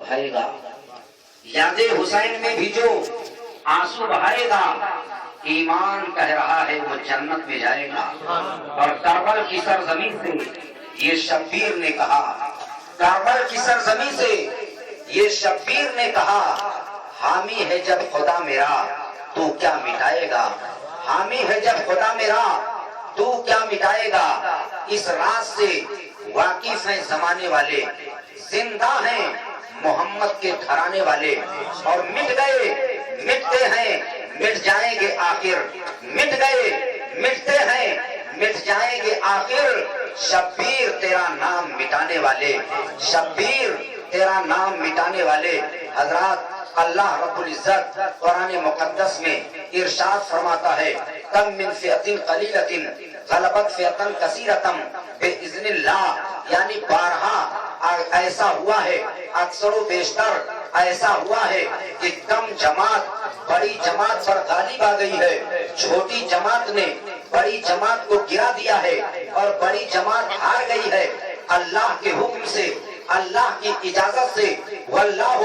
بہے گا، یاد حسین میں بھی جو آنسو بہائے گا، ایمان کہہ رہا ہے وہ جنت میں جائے گا۔ اور کربل کی سرزمین سے یہ شبیر نے کہا، کربل کی سرزمین سے یہ شبیر نے کہا، حامی ہے جب خدا میرا تو کیا مٹائے گا، حامی ہے جب خدا میرا تو کیا مٹائے گا۔ اس راز سے واقف ہیں زمانے والے، زندہ ہیں محمد کے گھرانے والے، اور مٹ گئے مٹتے ہیں مٹ جائیں گے آخر، مٹ گئے مٹتے ہیں مٹ جائیں گے آخر۔ شبیر تیرا نام مٹانے والے، شبیر تیرا نام مٹانے والے۔ حضرات اللہ رب العزت قرآن مقدس میں ارشاد فرماتا ہے، کم من فئۃ قلیلۃ غلبت فئۃ کثیرۃ باذن اللہ، یعنی بارہا ایسا ہوا ہے، اکثر و بیشتر ایسا ہوا ہے کہ کم جماعت بڑی جماعت پر غالب آ گئی ہے، چھوٹی جماعت نے بڑی جماعت کو گرا دیا ہے، اور بڑی جماعت ہار گئی ہے اللہ کے حکم سے، اللہ کی اجازت سے۔ واللہ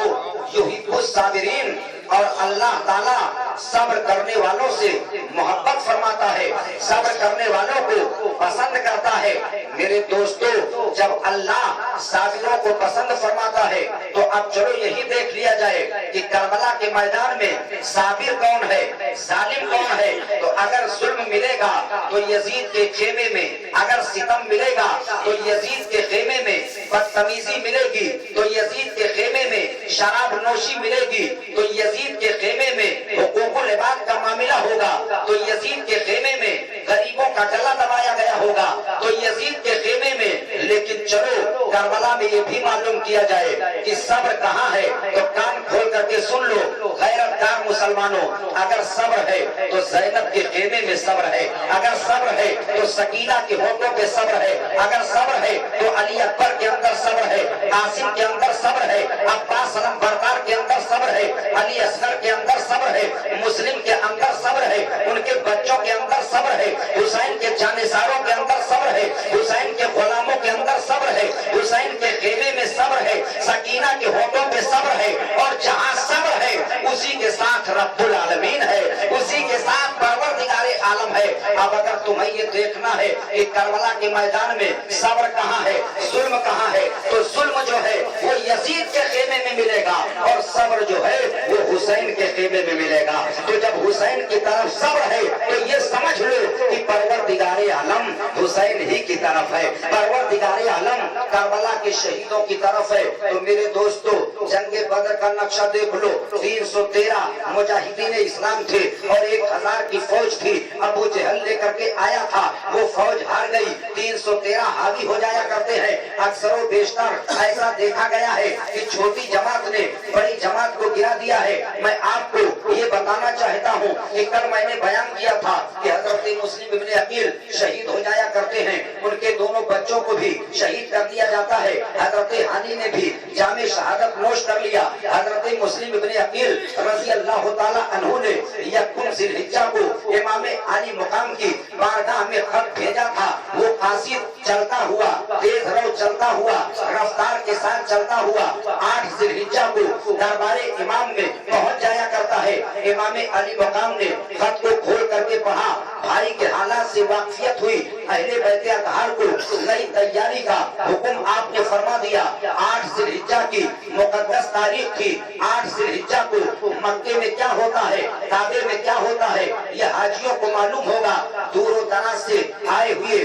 یحب الصابرین، اور اللہ تعالیٰ صبر کرنے والوں سے محبت فرماتا ہے، صبر کرنے والوں کو پسند کرتا ہے۔ میرے دوستو، جب اللہ صابروں کو پسند فرماتا ہے تو اب چلو یہی دیکھ لیا جائے کہ کربلا کے میدان میں صابر کون ہے، ظالم کون ہے۔ تو اگر ظلم ملے گا تو یزید کے خیمے میں، اگر ستم ملے گا تو یزید کے خیمے میں، بدتمیزی ملے گی تو یزید کے خیمے میں، شراب نوشی ملے گی تو یزید کے خیمے میں، حقوق العباد کا معاملہ ہوگا تو یزید کے خیمے میں، غریبوں کا گلا دبایا گیا ہوگا تو یزید کے خیمے میں۔ لیکن چلو کربلا میں یہ بھی معلوم کیا جائے کہ صبر کہاں ہے، تو کان کھول کر کے سن لو غیرت دار مسلمانوں، اگر صبر ہے تو زینب کے خیمے میں صبر ہے، اگر صبر ہے تو سکینہ کے ہونٹوں پہ صبر ہے، اگر صبر ہے تو علی اکبر کے اندر صبر ہے، قاسم کے اندر صبر ہے، عباس علم بردار کے اندر صبر ہے، علی اصغر کے اندر صبر ہے، مسلم کے اندر صبر ہے، ان کے بچوں کے اندر صبر ہے، حسین کے جانثاروں کے اندر صبر ہے، حسین کے غلاموں کے اندر صبر ہے، حسین کے خیمے میں صبر ہے، سکینہ کے ہونٹوں پہ صبر ہے، اور جہاں صبر ہے اسی کے ساتھ رب العالمین ہے، اسی کے ساتھ پروردگار عالم ہے۔ اب اگر تمہیں یہ دیکھنا ہے کہ کربلا کے میدان میں صبر کہاں ہے، ظلم کہاں ہے، تو ظلم جو ہے وہ یزید کے خیمے میں ملے گا، اور صبر جو ہے وہ حسین کے خیمے میں ملے گا۔ تو جب حسین کی طرف صبر ہے تو یہ سمجھ لو کہ پروردگار عالم حسین ہی کی طرف ہے، پروردگار عالم کربلا کے شہیدوں کی طرف ہے۔ تو میرے دوستو، جنگ بدر کا نقشہ دیکھ لو، 313 مجاہدین اسلام تھے اور 1000 کی فوج تھی، ابو جہل لے کر کے آیا تھا، وہ فوج ہار گئی، 313 حاوی ہو جایا کرتے ہیں۔ اکثر و بیشتر ایسا دیکھا گیا ہے کہ چھوٹی جماعت نے بڑی جماعت کو گرا دیا ہے۔ میں آپ کو یہ بتانا چاہتا ہوں کہ کل میں نے بیان کیا تھا کہ حضرت مسلم ابن عقیل شہید ہو جایا کرتے ہیں، ان کے دونوں بچوں کو بھی شہید کر دیا جاتا ہے۔ حضرت ہانی نے بھی جام شہادت نوش کر لیا۔ حضرت مسلم ابن عقیل رضی اللہ تعالی عنہ نے یکم ذی الحجہ کو امام عالی مقام کی بارگاہ میں خط بھیجا تھا، وہ قاصد چلتا ہوا، تیز رو چلتا ہوا، رفتار کے ساتھ چلتا ہوا 8 ذی الحجہ کو دربار امام میں پہنچ جایا کرتا ہے۔ امام علی مقام نے خط کو کھول کر کے پڑھا، بھائی کے حالات سے واقفیت ہوئی، اہل بیت اطہار کو نئی تیاری کا حکم آپ نے فرما دیا۔ 8 ذی الحجہ کی مقدس تاریخ تھی، 8 ذی الحجہ کو مکے میں کیا ہوتا ہے، کعبے میں کیا ہوتا ہے، یہ حاجیوں کو معلوم ہوگا، دور و دراز سے آئے ہوئے